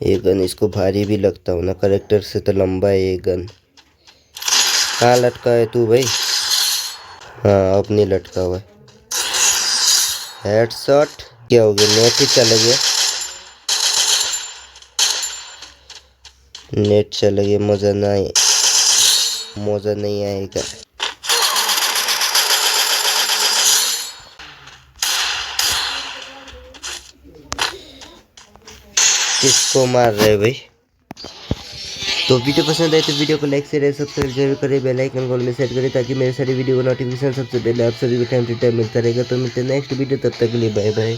ये गन इसको भारी भी लगता हो ना, करेक्टर से तो लंबा है ये गन। कहाँ लटका है तू भाई? हाँ अब नहीं लटका हुआ है। हेडशॉट। क्या हो गया? नेट ही चला गया। नेट चला गया, मज़ा नहीं आएगा। किसको मार रहे भाई? तो वीडियो पसंद आए तो वीडियो को लाइक शेयर सब्सक्राइब जरूर करें, बेल आइकन कॉल में सेट करें ताकि मेरे सारी वीडियो का नोटिफिकेशन सबसे पहले आप सभी को टाइम टू टाइम मिलता रहेगा। तो मिलते हैं नेक्स्ट वीडियो, तब तक के लिए बाय बाय।